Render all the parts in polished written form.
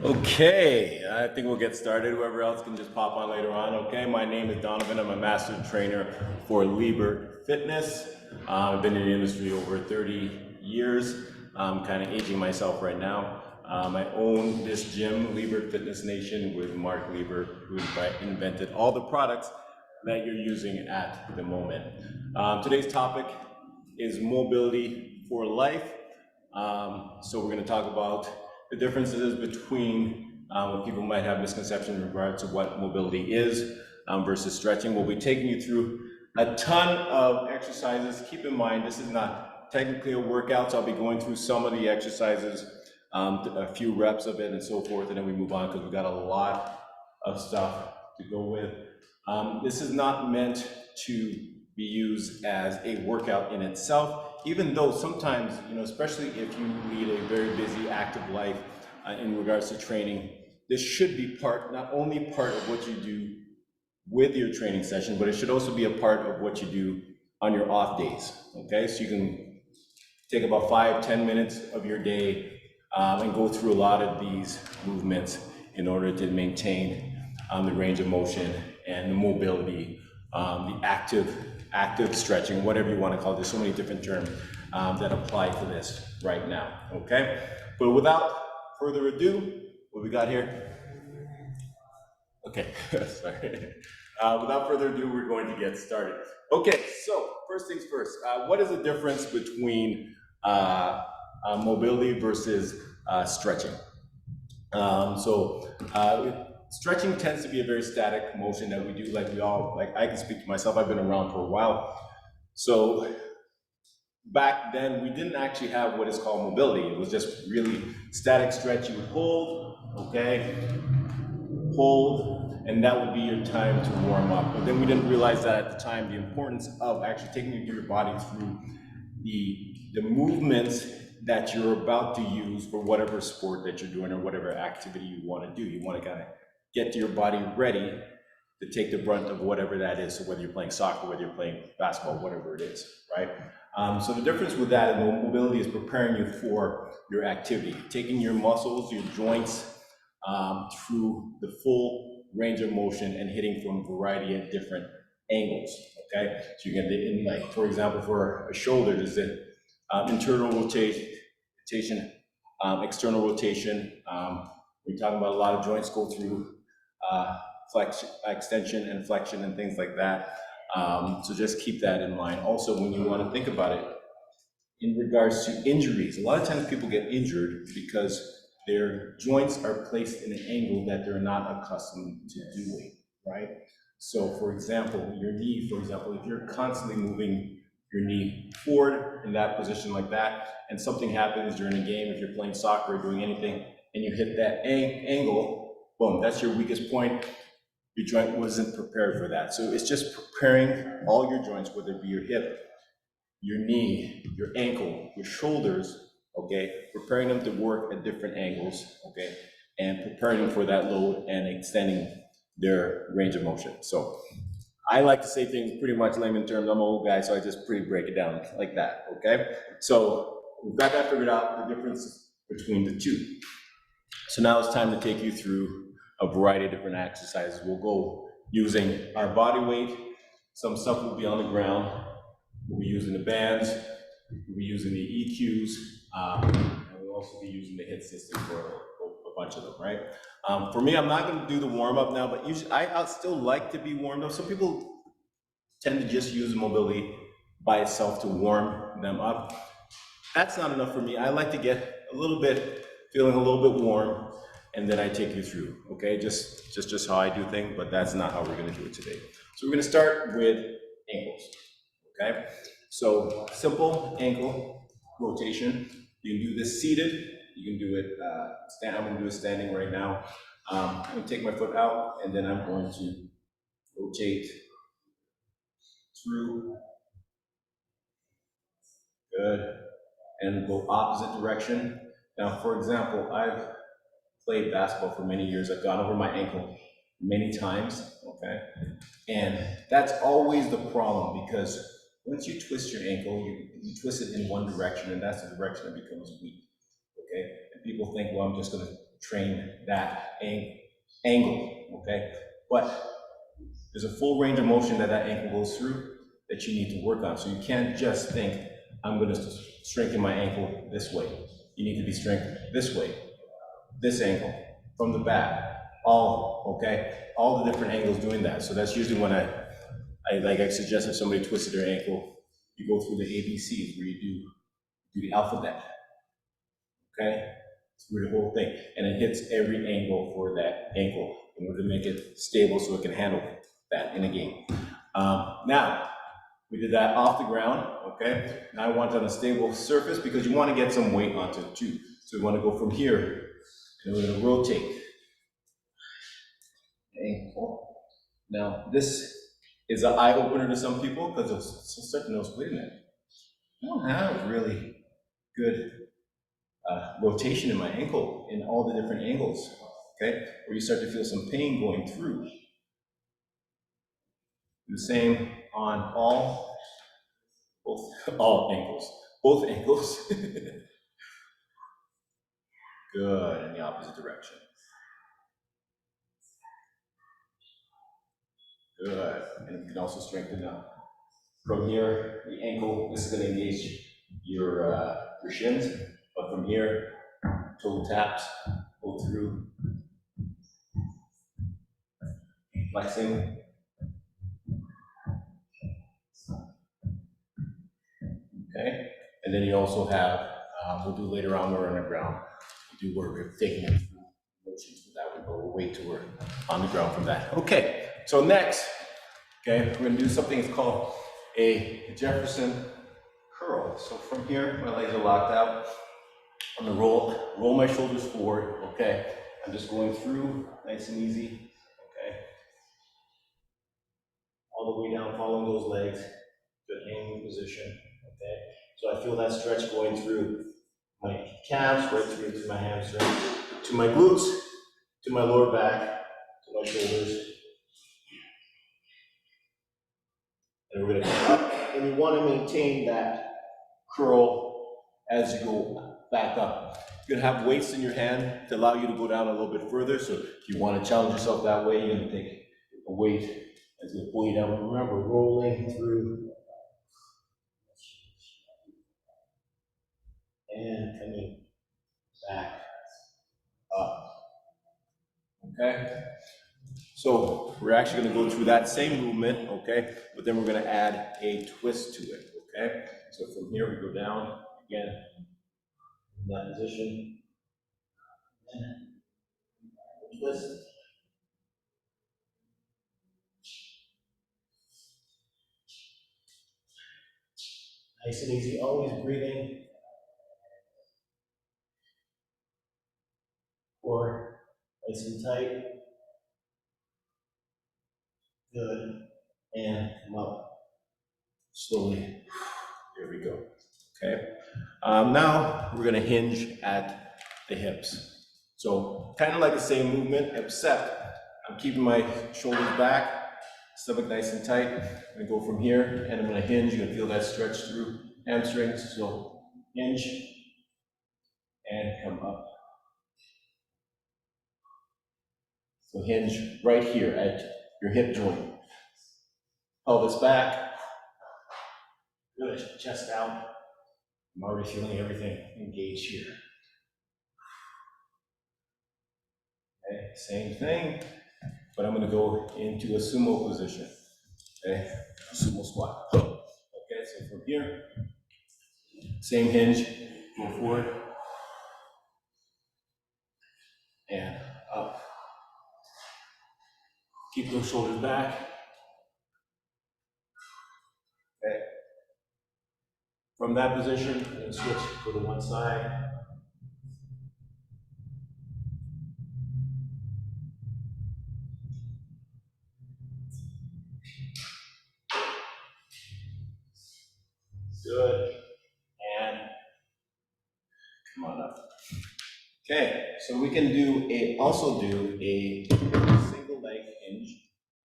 Okay, I think we'll get started. Whoever else can just pop on later on. Okay, my name is Donovan. I'm a master trainer for Lebert Fitness. I've been in the industry over 30 years. I'm kind of aging myself right now. I own this gym, Lebert Fitness Nation, with Mark Lebert, who invented all the products that you're using at the moment. Today's topic is mobility for life. So we're going to talk about the differences between what people might have misconceptions in regards to what mobility is versus stretching. We'll be taking you through a ton of exercises. Keep in mind, this is not technically a workout, so I'll be going through some of the exercises, a few reps of it and so forth, and then we move on because we've got a lot of stuff to go with. This is not meant to be used as a workout in itself, even though sometimes, especially if you lead a very busy, active life in regards to training, this should be not only part of what you do with your training session, but it should also be a part of what you do on your off days, okay? So you can take about 5-10 minutes of your day and go through a lot of these movements in order to maintain the range of motion and the mobility, the active stretching, whatever you want to call it. There's so many different terms that apply to this right now, okay? But without further ado, what we got here? Okay, sorry. Without further ado, we're going to get started. Okay, so first things first, what is the difference between mobility versus stretching? Stretching tends to be a very static motion that we do, like I can speak to myself, I've been around for a while. So back then, we didn't actually have what is called mobility. It was just really static stretch. You would hold, okay, hold, and that would be your time to warm up. But then we didn't realize that at the time, the importance of actually taking your body through the movements that you're about to use for whatever sport that you're doing or whatever activity you want to do. You want to kind of get your body ready to take the brunt of whatever that is. So whether you're playing soccer, whether you're playing basketball, whatever it is, right? So the difference with that and mobility is preparing you for your activity, taking your muscles, your joints through the full range of motion and hitting from a variety of different angles, okay? So you get like, for example, for a shoulder, there's the internal rotation, external rotation. We're talking about a lot of joints go through flexion, extension and flexion and things like that. So just keep that in mind. Also, when you want to think about it, in regards to injuries, a lot of times people get injured because their joints are placed in an angle that they're not accustomed to doing, right? So for example, your knee, for example, if you're constantly moving your knee forward in that position like that, and something happens during a game, if you're playing soccer or doing anything, and you hit that angle, boom, that's your weakest point. Your joint wasn't prepared for that. So it's just preparing all your joints, whether it be your hip, your knee, your ankle, your shoulders, okay, preparing them to work at different angles, okay, and preparing them for that load and extending their range of motion. So I like to say things pretty much layman terms. I'm an old guy, so I just pretty break it down like that, okay? So we've got that figured out, the difference between the two. So now it's time to take you through a variety of different exercises. We'll go using our body weight. Some stuff will be on the ground. We'll be using the bands. We'll be using the EQs. And we'll also be using the hit system for a bunch of them, right? For me, I'm not going to do the warm-up now, but usually I'll still like to be warmed up. Some people tend to just use mobility by itself to warm them up. That's not enough for me. I like to get feeling a little bit warm, and then I take you through, okay? Just how I do things, but that's not how we're gonna do it today. So we're gonna start with ankles, okay? So simple ankle rotation. You can do this seated. You can do it, I'm gonna do it standing right now. I'm gonna take my foot out, and then I'm going to rotate through. Good. And go opposite direction. Now, for example, I've played basketball for many years. I've gone over my ankle many times, okay? And that's always the problem, because once you twist your ankle, you twist it in one direction, and that's the direction it becomes weak, okay? And people think, well, I'm just gonna train that angle, okay? But there's a full range of motion that ankle goes through that you need to work on. So you can't just think, I'm gonna strengthen my ankle this way. You need to be strengthened this way, this angle, from the back, okay? All the different angles doing that. So that's usually when I suggest if somebody twisted their ankle, you go through the ABCs where you do the alphabet, okay? Through the whole thing. And it hits every angle for that ankle in order to make it stable so it can handle that in a game. Now, we did that off the ground, okay? Now I want it on a stable surface because you want to get some weight onto it too. So we want to go from here, and we're going to rotate. Ankle. Now, this is an eye-opener to some people because they'll start to notice, wait a minute, I don't have really good rotation in my ankle in all the different angles, okay? Or you start to feel some pain going through. The same on both ankles. Good, in the opposite direction. Good, and you can also strengthen up. From here, the ankle, this is going to engage your shins, but from here, toe taps, go through, flexing. Okay, and then you also have, we'll do later on when we're on the ground, we do work of taking it through motions with that, but we'll wait till we're on the ground from that. Okay, so next, okay, we're going to do something that's called a Jefferson curl. So from here, my legs are locked out. I'm going to roll my shoulders forward, okay? I'm just going through, nice and easy, okay? All the way down, following those legs, good hanging position, okay? So I feel that stretch going through my calves, right through to my hamstrings, to my glutes, to my lower back, to my shoulders. And we're going to come up, and you want to maintain that curl as you go back up. You're going to have weights in your hand to allow you to go down a little bit further. So if you want to challenge yourself that way, you're going to take a weight that's going to pull you down. But remember, rolling through and coming back up. Okay? So we're actually going to go through that same movement, okay? But then we're going to add a twist to it, okay? So from here we go down again in that position. And twist. Nice and easy, always breathing. Core, nice and tight. Good. And come up slowly. There we go. Okay. Now we're going to hinge at the hips. So kind of like the same movement, except I'm keeping my shoulders back, stomach nice and tight. I'm going to go from here, and I'm going to hinge. You're going to feel that stretch through hamstrings. So hinge and come up. So hinge right here at your hip joint. Pelvis back. Good. Chest out. I'm already feeling everything engaged here. Okay, same thing, but I'm going to go into a sumo position. Okay, sumo squat. Okay, so from here, same hinge, go forward and up. Keep those shoulders back. Okay. From that position, I'm going to switch to the one side. Good. And come on up. Okay, so we can also do a single leg hinge.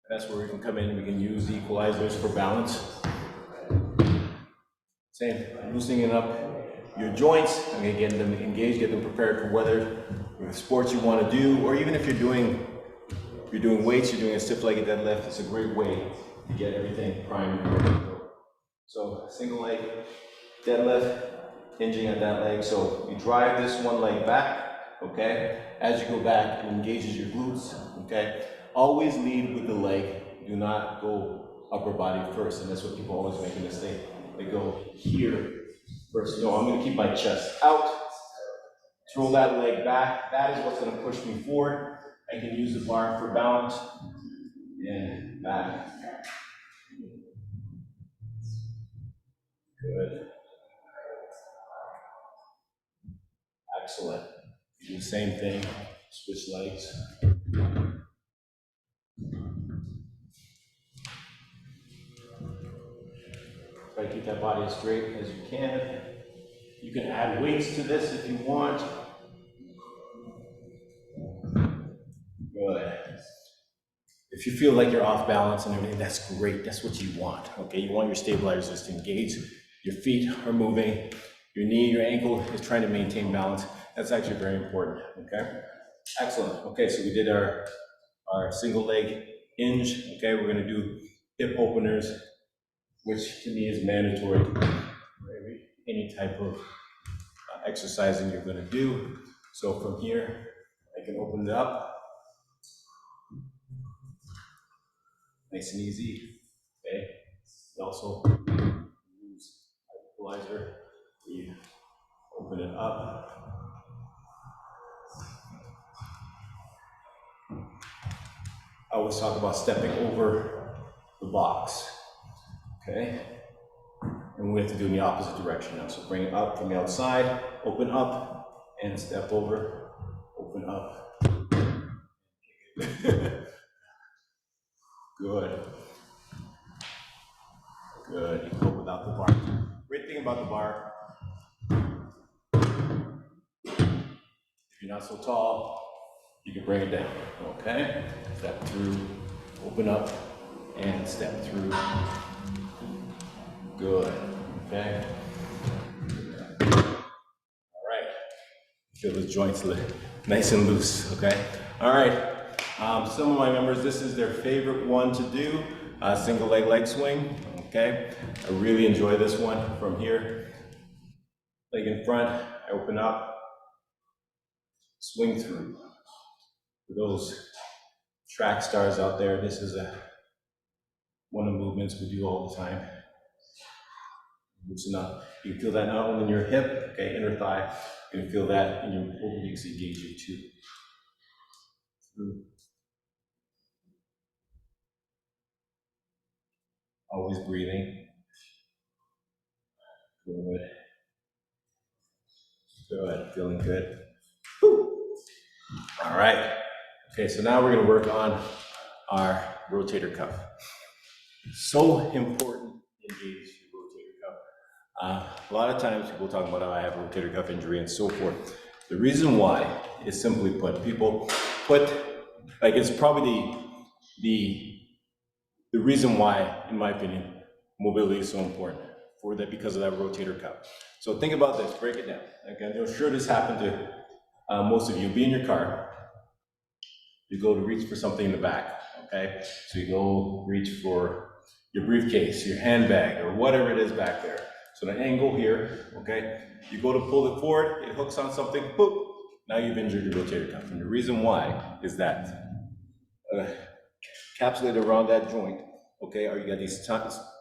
That's where we can come in and we can use the equalizers for balance. Same, loosening up your joints. I'm going to get them engaged, get them prepared for weather with sports you want to do, or even if you're doing weights, you're doing a stiff-legged deadlift, it's a great way to get everything primed and ready to go. So single leg deadlift, hinging at that leg. So you drive this one leg back, okay? As you go back, it engages your glutes, okay? Always lead with the leg. Do not go upper body first, and that's what people always make a mistake. They go here first. No, I'm gonna keep my chest out, throw that leg back. That is what's gonna push me forward. I can use the bar for balance, and back. Good. Excellent. Do the same thing, switch legs. Try to keep that body as straight as you can. You can add weights to this if you want. Good. If you feel like you're off balance and everything, that's great. That's what you want, okay? You want your stabilizers to engage. Your feet are moving. Your knee, your ankle is trying to maintain balance. That's actually very important, okay? Excellent. Okay, so we did our single leg hinge, okay? We're gonna do hip openers, which to me is mandatory for any type of exercising you're gonna do. So from here, I can open it up. Nice and easy, okay? You also use equalizer. You open it up. I always talk about stepping over the box, okay? And we have to do in the opposite direction now. So bring it up from the outside, open up, and step over, open up. Good. Good. You can go without the bar. Great thing about the bar, if you're not so tall, you can bring it down, okay? Step through, open up, and step through. Good, okay? All right. Feel the joints nice and loose, okay? All right. Some of my members, this is their favorite one to do, single leg swing, okay? I really enjoy this one from here. Leg in front, I open up, swing through. For those track stars out there, this is one of the movements we do all the time. Loosen up. You can feel that not only in your hip, okay, inner thigh, you can feel that in your obliques engaging too. Through. Always breathing. Good. Good. Feeling good. Whew. All right. Okay, so now we're going to work on our rotator cuff. So important to engage your rotator cuff. A lot of times people talk about how I have a rotator cuff injury and so forth. The reason why is simply put, people put, like it's probably the reason why, in my opinion, mobility is so important for that because of that rotator cuff. So think about this, break it down. Again, I'm sure this happened to most of you. Be in your car, you go to reach for something in the back, okay? So you go reach for your briefcase, your handbag, or whatever it is back there. So the angle here, okay? You go to pull it forward, it hooks on something, boop, now you've injured your rotator cuff. And the reason why is that capsulated around that joint, okay, or you got these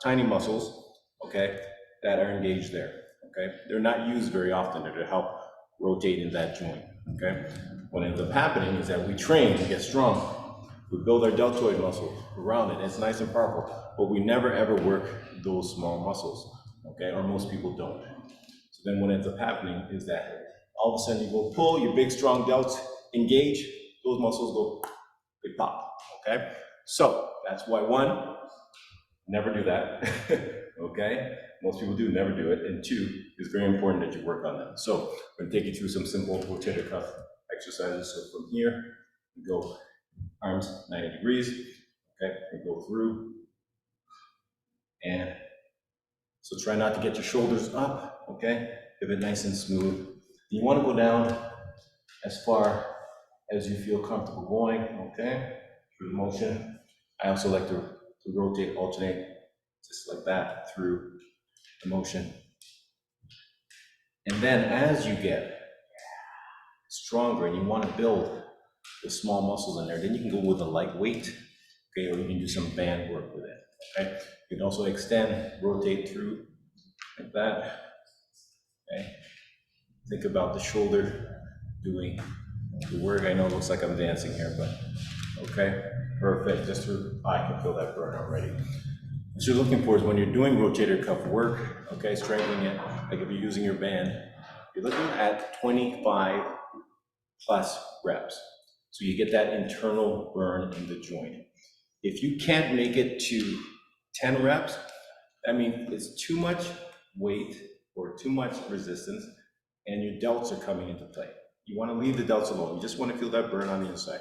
tiny muscles, okay, that are engaged there, okay? They're not used very often. They're to help rotate in that joint, okay? What ends up happening is that we train to get strong. We build our deltoid muscles around it. It's nice and powerful, but we never ever work those small muscles, okay? Or most people don't. So then what ends up happening is that all of a sudden you go pull, your big strong delts engage, those muscles go, they pop, okay? So that's why one, never do that, okay? Most people do never do it. And two, it's very important that you work on that. So I'm going to take you through some simple rotator cuff exercises. So from here, we go arms 90 degrees, okay? We go through, and so try not to get your shoulders up, okay? Pivot nice and smooth. You want to go down as far as you feel comfortable going, okay, through the motion. I also like to rotate, alternate, just like that through the motion. And then as you get stronger and you want to build the small muscles in there, then you can go with a light weight, okay, or you can do some band work with it, okay. You can also extend, rotate through like that, okay. Think about the shoulder doing the work. I know it looks like I'm dancing here, but okay, perfect. Just through, I can feel that burn already. What you're looking for is when you're doing rotator cuff work, okay, strengthening it, like if you're using your band, you're looking at 25 plus reps. So you get that internal burn in the joint. If you can't make it to 10 reps, that means it's too much weight or too much resistance, and your delts are coming into play. You want to leave the delts alone. You just want to feel that burn on the inside.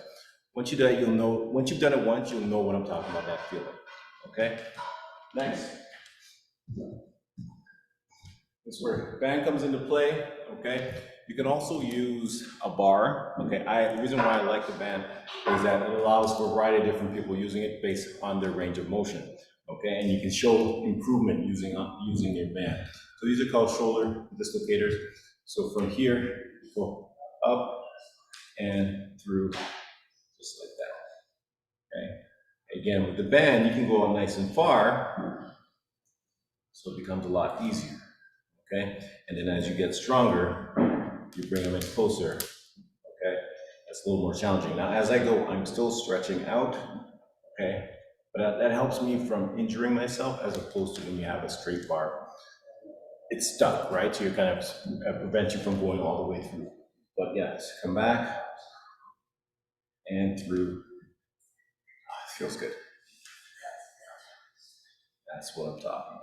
Once you do that, you'll know, once you've done it once, you'll know what I'm talking about, that feeling, okay? Next. This is where band comes into play, okay? You can also use a bar, okay? The reason why I like the band is that it allows for a variety of different people using it based on their range of motion, okay? And you can show improvement using your band. So these are called shoulder dislocators. So from here, you go up and through, just like that, okay? Again, with the band, you can go on nice and far, so it becomes a lot easier, okay? And then as you get stronger, you bring them in closer, okay? That's a little more challenging. Now, as I go, I'm still stretching out, okay? But that helps me from injuring myself as opposed to when you have a straight bar. It's stuck, right? So you kind of prevent you from going all the way through. But yes, come back and through. Oh, it feels good. That's what I'm talking about.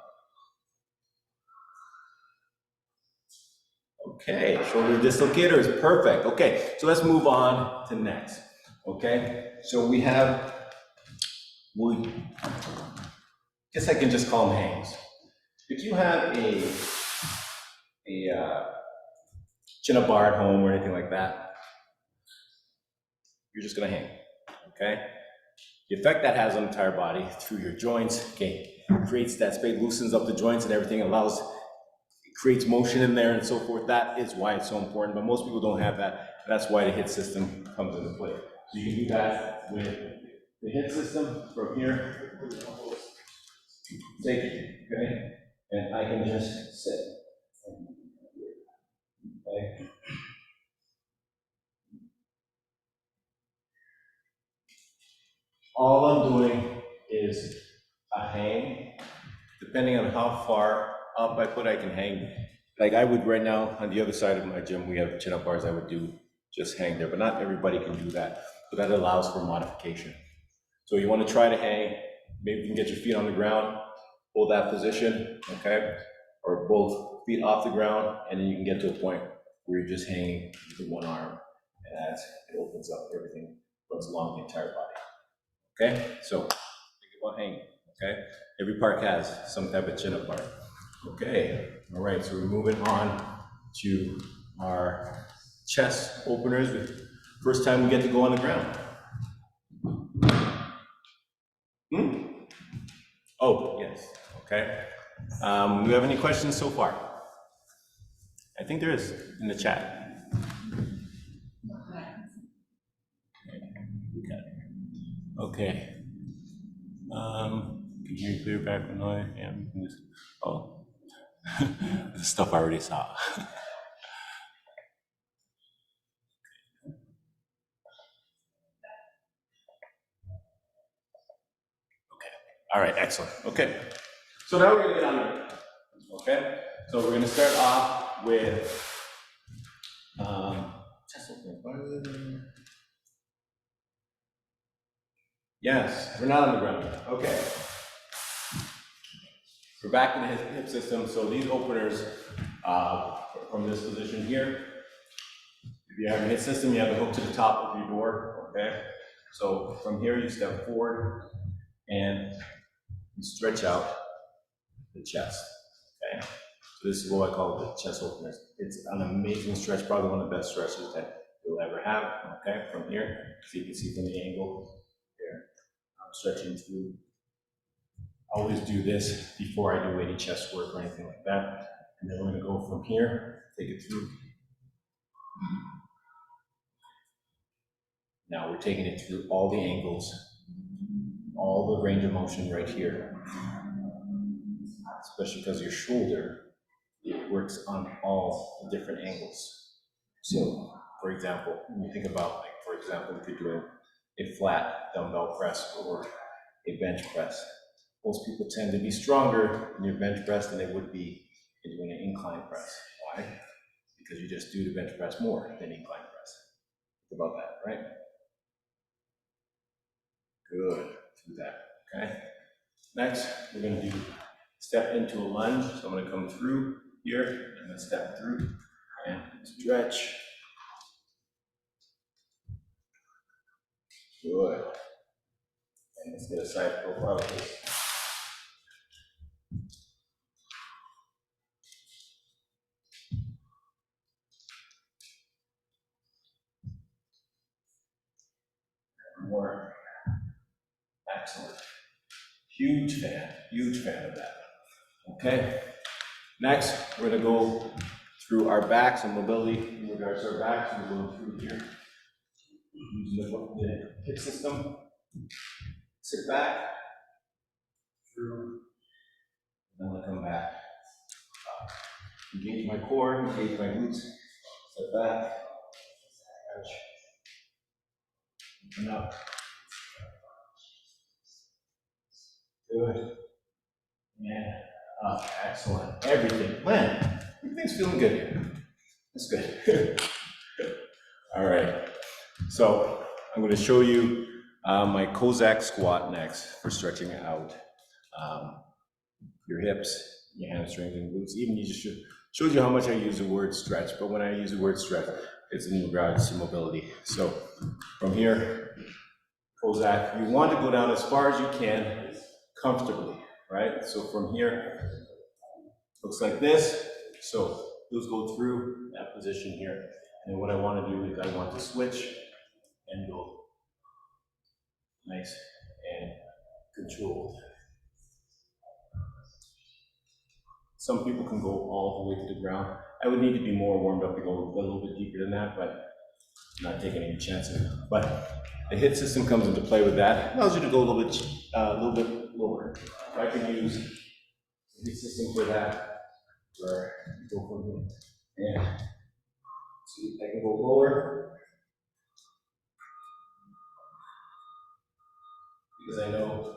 Okay, shoulder dislocator is perfect. Okay, so let's move on to next. Okay, so we have, guess I can just call them hangs. If you have a chin-up bar at home or anything like that, you're just gonna hang, okay? The effect that has on the entire body through your joints, okay, creates that space, loosens up the joints and everything, it creates motion in there and so forth. That is why it's so important, but most people don't have that. That's why the HIIT system comes into play. So you can do that with the HIIT system from here. Take it, okay? And I can just sit. Okay? All I'm doing is a hang. Depending on how far up I can hang. Like I would right now on the other side of my gym, we have chin-up bars. I would do just hang there, but not everybody can do that. So that allows for modification. So you want to try to hang. Maybe you can get your feet on the ground, hold that position, okay? Or both feet off the ground, and then you can get to a point where you're just hanging with one arm, and it opens up everything, runs along the entire body. Okay, so think about hanging. Okay, every park has some type of chin-up bar. Okay, all right, so we're moving on to our chest openers. First time we get to go on the ground. Oh, yes, okay. Do you have any questions so far? I think there is in the chat. Okay. Can you hear clear background noise? Yeah, we can just, oh, the stuff I already saw. All right, excellent. Okay, so now we're gonna get on the ground. Okay, so we're gonna start off with chest opening. Yes, we're not on the ground yet. Okay, we're back in the hip system. So these openers from this position here. If you have a hip system, you have a hook to the top of your door. Okay, so from here you step forward and you stretch out the chest, okay? So this is what I call the chest openers. It's an amazing stretch, probably one of the best stretches that you'll you'll ever have, okay, from here. So you can see from the angle here, I'm stretching through. I always do this before I do any chest work or anything like that. And then we're gonna go from here, take it through. Now we're taking it through all the angles, all the range of motion right here. Especially because your shoulder, it works on all the different angles. So, for example, when you think about, like, for example, if you're doing a flat dumbbell press or a bench press, most people tend to be stronger in your bench press than they would be in doing an incline press. Why? Because you just do the bench press more than incline press. Think about that, right? Good, do that, okay? Next, we're gonna do step into a lunge. So I'm gonna come through here and then step through and stretch. Good. And let's get a side profile of this. More. Excellent. Huge fan of that. Okay. Next, we're gonna go through our backs and mobility in regards to our backs. We're going through here. Using the hip system. Sit back. Through. And I'm gonna come back. Engage my core, engage my glutes. Step back. Stretch. Open up. Good. And up. Excellent. Everything. Man, everything's feeling good here. That's good. All right. So I'm going to show you my Cossack squat next for stretching out your hips, your hamstrings, and glutes. Even you just shows you how much I use the word stretch. But when I use the word stretch, it's in regards to mobility. So from here, Cossack, you want to go down as far as you can comfortably, right? So from here, looks like this. So those go through that position here. And what I want to do is I want to switch and go nice and controlled. Some people can go all the way to the ground. I would need to be more warmed up to go a little bit deeper than that, but I'm not taking any chances. But the hip system comes into play with that. It allows you to go a little bit lower. I can use the hip system for that, where you go from here. And see, I can go lower because I know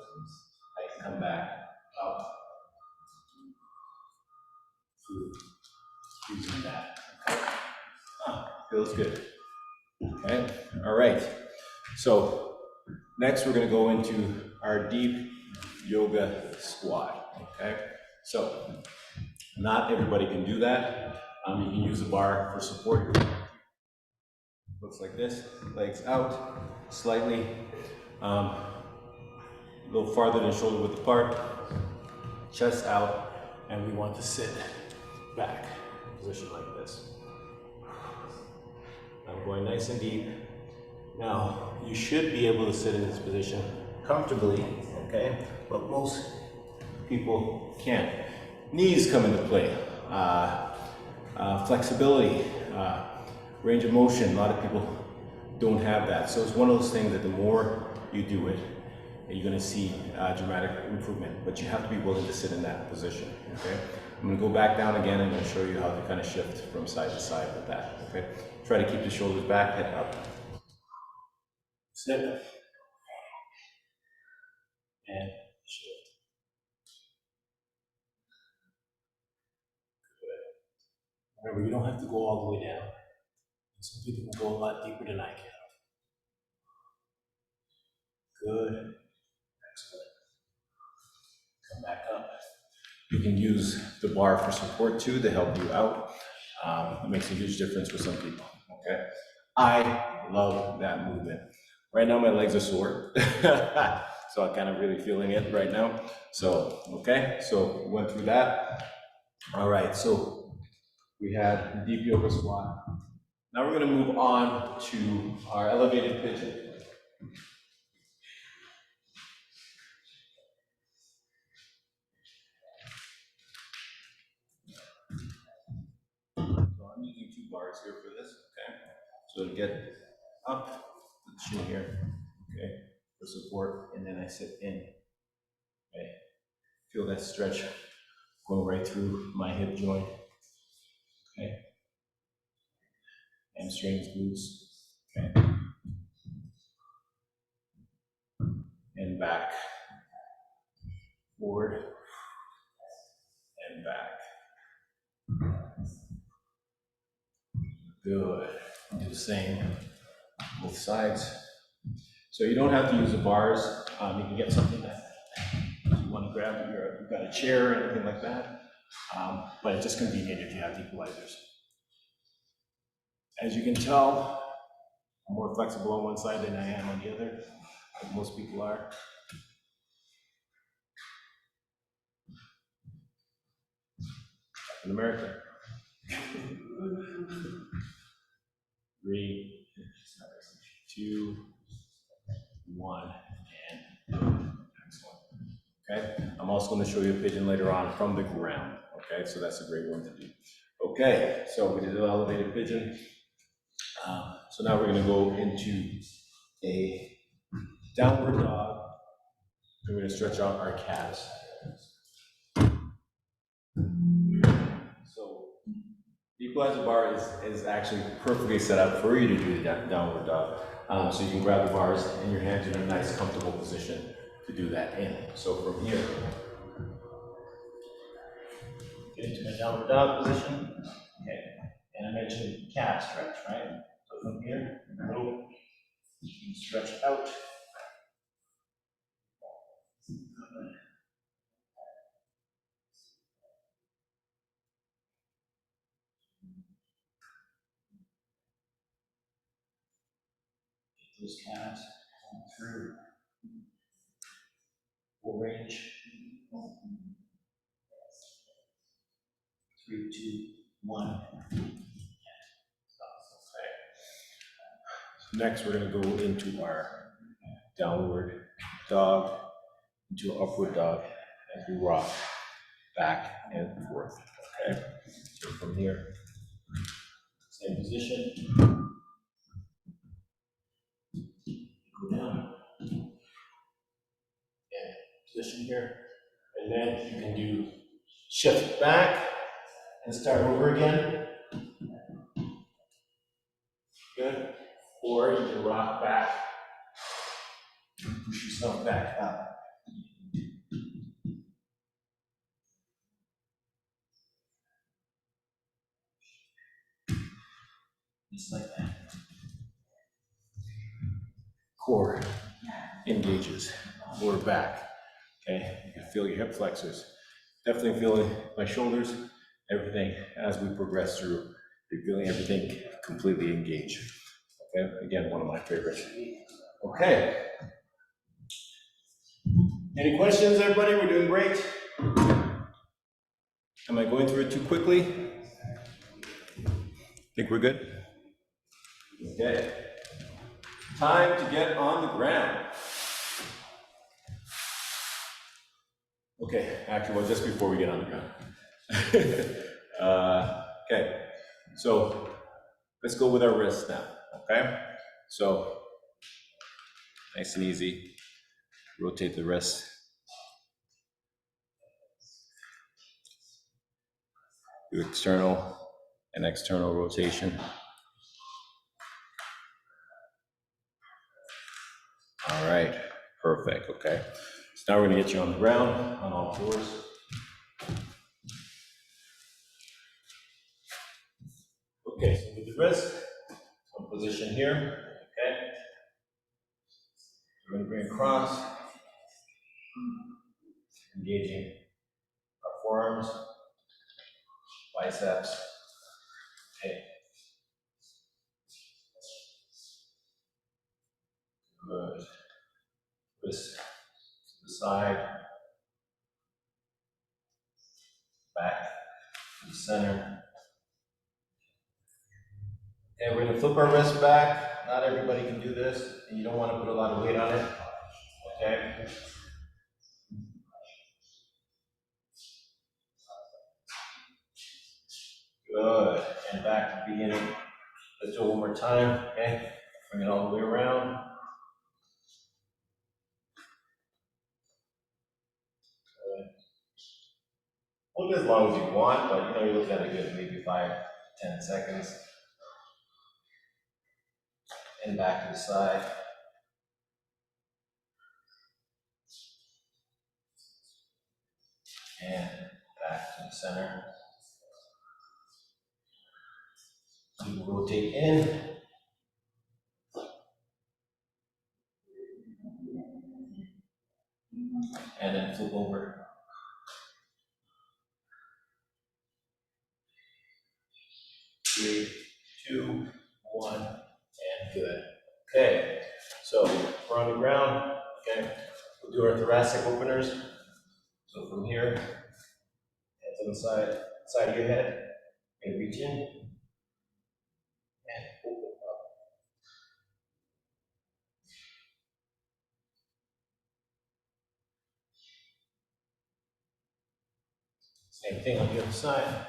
I can come back up through using that. Okay. Feels good. Okay. All right. So next we're going to go into our deep yoga squat. Okay. So not everybody can do that. You can use a bar for support. Looks like this. Legs out slightly. A little farther than shoulder width apart. Chest out. And we want to sit back. Position like this. I'm going nice and deep. Now, you should be able to sit in this position comfortably, okay? But most people can't. Knees come into play. Flexibility, range of motion. A lot of people don't have that. So it's one of those things that the more you do it, you're going to see dramatic improvement. But you have to be willing to sit in that position, okay? I'm going to go back down again and I'm going to show you how to kind of shift from side to side with that, okay? Try to keep the shoulders back, head up. Sit. And shift. Good. Remember, you don't have to go all the way down. Some people can go a lot deeper than I can. Good. Excellent. Come back up. You can use the bar for support too to help you out. It makes a huge difference for some people, okay? I love that movement. Right now my legs are sore, so I'm kind of really feeling it right now. So, okay, so we went through that. All right, so we had deep yoga squat. Now we're going to move on to our elevated pigeon. So I'm using 2 bars here for this, okay? So to get up the chin here, okay, for support, and then I sit in, okay? Feel that stretch going right through my hip joint, okay? Hamstrings, glutes, okay? And back, forward, and back. Good. Do the same, both sides. So you don't have to use the bars. You can get something that you want to grab. You've got a chair or anything like that. But it's just convenient if you have equalizers. As you can tell, I'm more flexible on one side than I am on the other, like most people are. In America. 3, 2, 1, and excellent. Okay, I'm also going to show you a pigeon later on from the ground. Okay, so that's a great one to do. Okay, so we did an elevated pigeon. So now we're going to go into a downward dog. We're going to stretch out our calves. So the equalizer bar is actually perfectly set up for you to do the downward dog. So you can grab the bars and your hands in a nice comfortable position to do that in. So from here, get into my downward dog position. Okay, and I mentioned calf stretch, right? So from here, in the middle, you can stretch out. Get those calves through full range. 3, 2, 1. Next, we're going to go into our downward dog, into upward dog as we rock back and forth. Okay, so from here, same position, go down, and position here, and then you can do shift back and start over again. Good. Or you can rock back and push yourself back up. Just like that. Core engages, lower back. Okay, you can feel your hip flexors. Definitely feeling my shoulders, everything as we progress through. You're feeling everything completely engaged. Okay, again, one of my favorites. Okay. Any questions, everybody? We're doing great. Am I going through it too quickly? Think we're good? Okay. Time to get on the ground. Okay, actually, well, just before we get on the ground. Okay, so let's go with our wrists now, okay? So, nice and easy. Rotate the wrist. Do external and external rotation. All right, perfect, okay. So now we're gonna get you on the ground, on all fours. Okay, so with the wrist, some position here, okay. We're gonna bring across, engaging our forearms, biceps, okay. Good. Wrist to the side, back to the center. And we're gonna flip our wrist back. Not everybody can do this, and you don't want to put a lot of weight on it. Okay. Good. And back to the beginning. Let's do it one more time. Okay. Bring it all the way around. Good. Hold it as long as you want, but you know you're looking at a good maybe 5-10 seconds. And back to the side. And back to the center. You rotate in. And then flip over. 3, 2, 1, and good. Okay, so we're on the ground. Okay, we'll do our thoracic openers. So from here, hands on the side of your head, and reach in and open up. Same thing on the other side.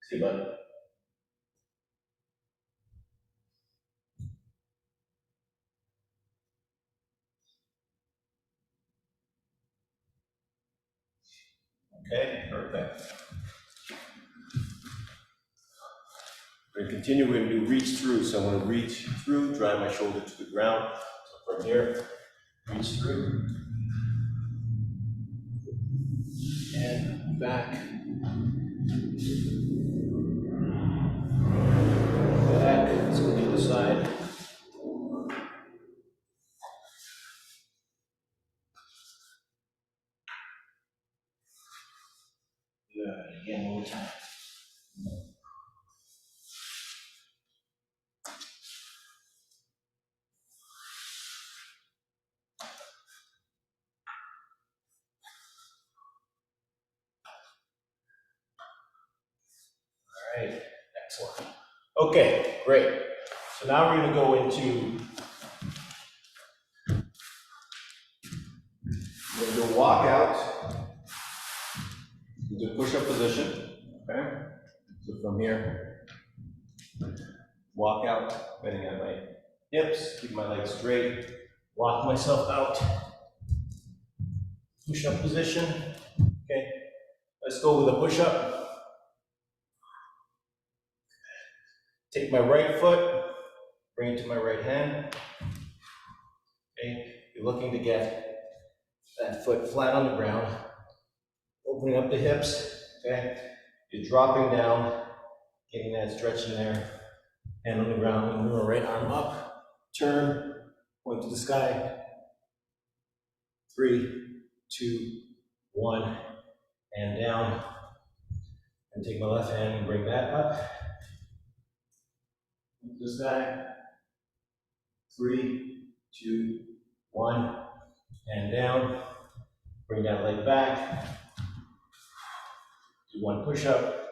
See, bud. Okay, perfect. We're going to continue. We're going to do reach through. So I'm going to reach through, drive my shoulder to the ground. So from here, reach through. And back. Back. Let's go to the side. Good. Again, one more time. All right. Excellent. Okay, great. So now we're going to go into walk out into push-up position. Okay. So from here, walk out, bending at my hips, keep my legs straight, walk myself out. Push-up position. Okay. Let's go with a push-up. Take my right foot, bring it to my right hand. Okay. You're looking to get that foot flat on the ground, opening up the hips. Okay. You're dropping down, getting that stretch in there. Hand on the ground, and move our right arm up, turn, point to the sky. 3, 2, 1, and down. And take my left hand and bring that up. Point to the sky. 3, 2, 1, and down. Bring that leg back. Do one push-up.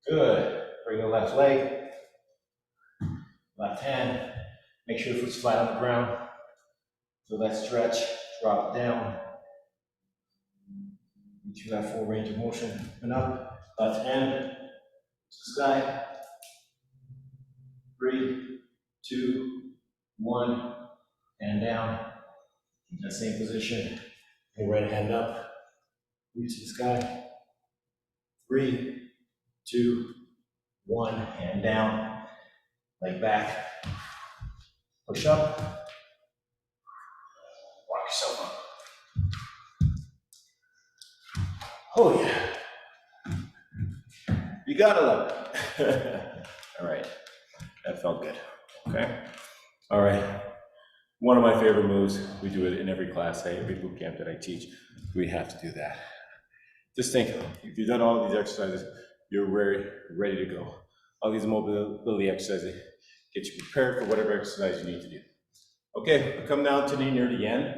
Good. Bring the left leg, left hand. Make sure the foot's flat on the ground. Feel that stretch, drop down. Reach that full range of motion. And up, left hand to the sky. 3, 2, 1, and down. Keep that same position. Your right hand up, reach to the sky. 3, 2, 1, and down. Leg back. Push up. Walk yourself up. Oh yeah. You gotta love it. All right. That felt good. Okay. All right. One of my favorite moves. We do it in every class, every boot camp that I teach. We have to do that. Just think, if you've done all of these exercises, you're ready to go. All these mobility exercises get you prepared for whatever exercise you need to do. Okay, we come down to near the end.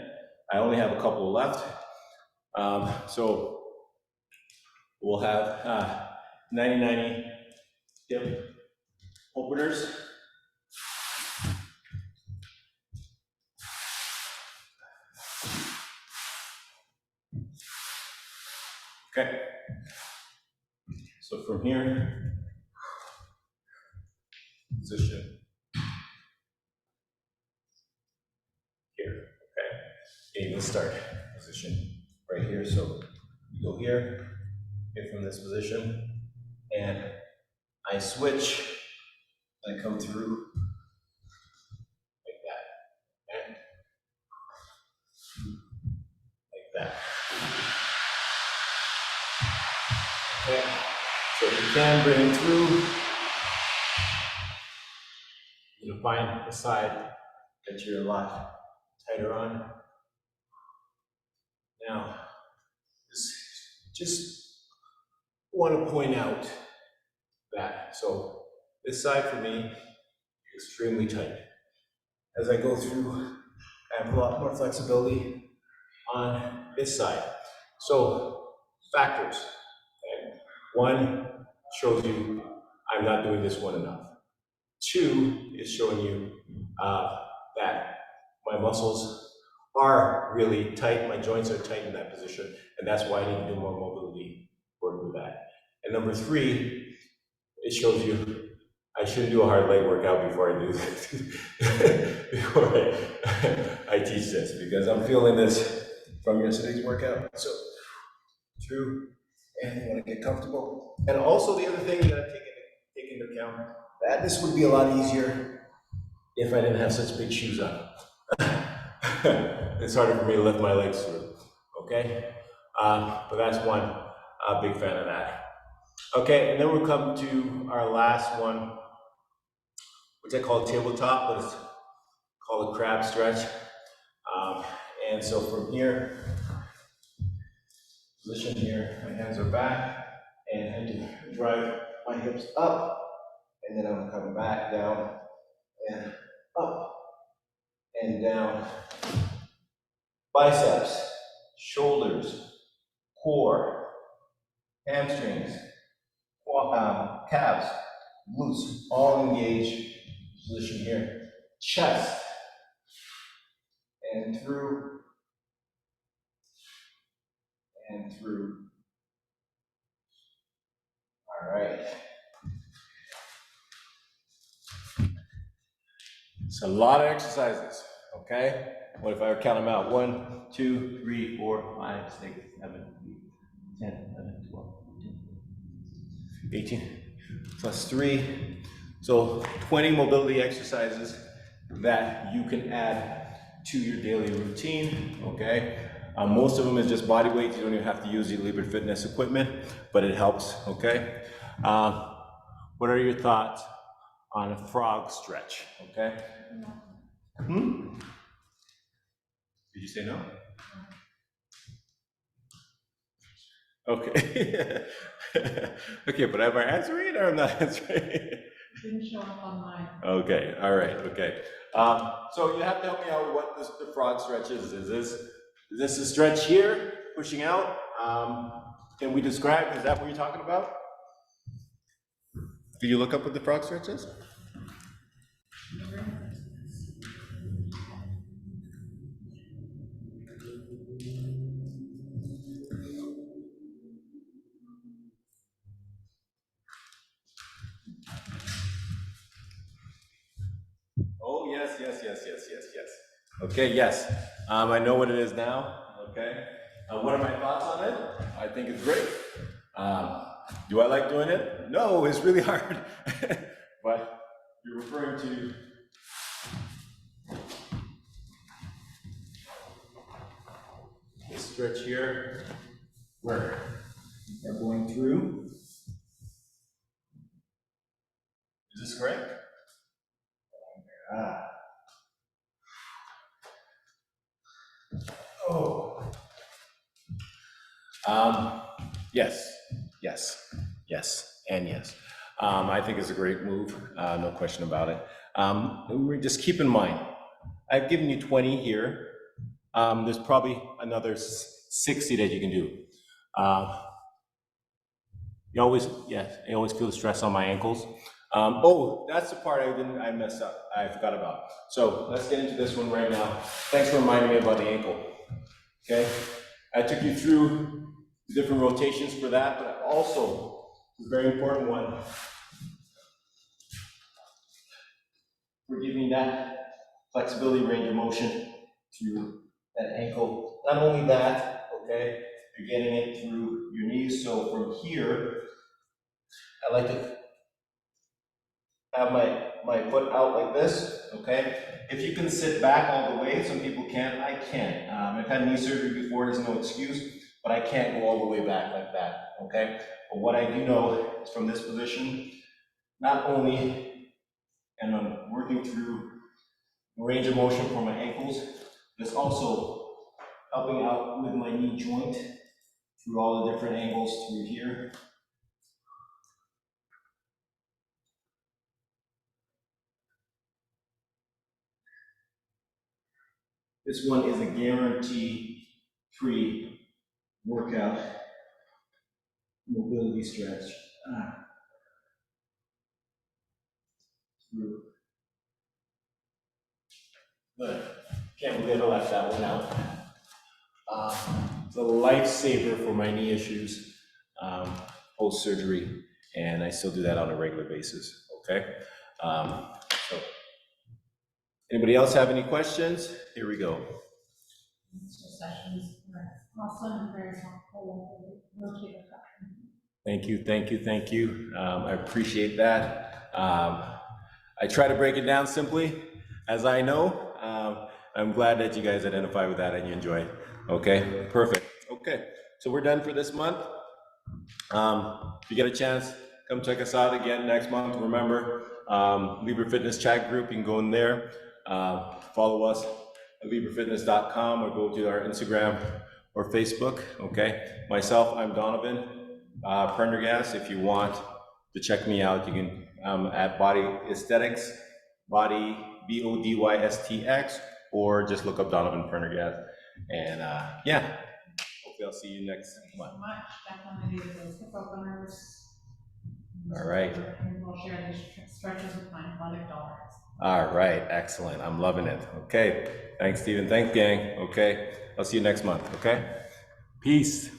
I only have a couple left. So We'll have 90-90 hip openers. Okay. So from here, position here. Okay. Okay, let's start position right here. So you go here, get from this position, and I switch. I come through like that, and like that. Okay. So you can bring it through. You'll find the side that you're a lot tighter on. Now, just want to point out that, so this side for me is extremely tight. As I go through, I have a lot more flexibility on this side. So, factors. Okay? One shows you I'm not doing this one enough. Two is showing you that my muscles are really tight, my joints are tight in that position, and that's why I need to do more mobility work with that. And number three, it shows you I shouldn't do a hard leg workout before I do this, before I teach this, because I'm feeling this from yesterday's workout. So, true, and you want to get comfortable. And also the other thing you gotta take into account, that this would be a lot easier if I didn't have such big shoes on. It's harder for me to lift my legs through, okay? But that's one big fan of that. Okay, and then we'll come to our last one, which I call tabletop, but it's called a crab stretch. And so from here, position here, my hands are back, and I do drive my hips up, and then I'm coming back down, and up, and down. Biceps, shoulders, core, hamstrings, calves, glutes, all engaged. Position here. Chest, and through, and through. All right. It's a lot of exercises, okay? What if I count them out? 1, 2, 3, 4, 5, 6, 7, 8, 10, 11, 12, 13, 18, plus 3. So 20 mobility exercises that you can add to your daily routine, okay? Most of them is just body weight. You don't even have to use the Lebert fitness equipment, but it helps, okay? What are your thoughts on a frog stretch, okay? Hmm? Did you say no? Okay. Okay, but am I answering it or I'm not answering it? Didn't show up on mine. Okay, all right, okay. So you have to help me out with what the frog stretch is. Is this a stretch here, pushing out? Can we describe, is that what you're talking about? Did you look up what the frog stretch is? Oh, yes. Okay, yes. I know what it is now, okay? What are my thoughts on it? I think it's great. Do I like doing it? No, it's really hard. But you're referring to this stretch here, where we're going through. Is this correct? Oh. Yes, and yes. I think it's a great move, no question about it. Just keep in mind, I've given you 20 here. There's probably another 60 that you can do. I always feel the stress on my ankles. Oh, that's the part I messed up. I forgot about. So let's get into this one right now. Thanks for reminding me about the ankle. Okay, I took you through the different rotations for that, but also a very important one for giving that flexibility, range of motion through that ankle. Not only that, okay, you're getting it through your knees. So from here, I like to have my foot out like this, okay? If you can sit back all the way, some people can't, I can't. I've had knee surgery before, there's no excuse, but I can't go all the way back like that, okay? But what I do know is from this position, not only am I working through range of motion for my ankles, but it's also helping out with my knee joint through all the different angles through here. This one is a guarantee-free workout mobility stretch. Through. Good. Can't believe I left that one out. It's a lifesaver for my knee issues post-surgery, and I still do that on a regular basis, okay? So, anybody else have any questions? Here we go. Sessions were awesome and very helpful. Rotator cuff. Thank you, thank you, thank you. I appreciate that. I try to break it down simply, as I know. I'm glad that you guys identify with that and you enjoy it. Okay, perfect. Okay, so we're done for this month. If you get a chance, come check us out again next month. Remember, Lebert Fitness chat group, you can go in there, follow us at leberfitness.com or go to our Instagram or Facebook, okay? Myself, I'm Donovan Prendergast. If you want to check me out, you can at Body Aesthetics, Body BODYSTX, or just look up Donovan Prendergast. And yeah, hopefully I'll see you next month. So much. Definitely do those hip openers. All right. And we'll share these stretches with my athletic daughters. All right, excellent. I'm loving it. Okay, thanks, Stephen. Thanks, gang. Okay, I'll see you next month. Okay, peace.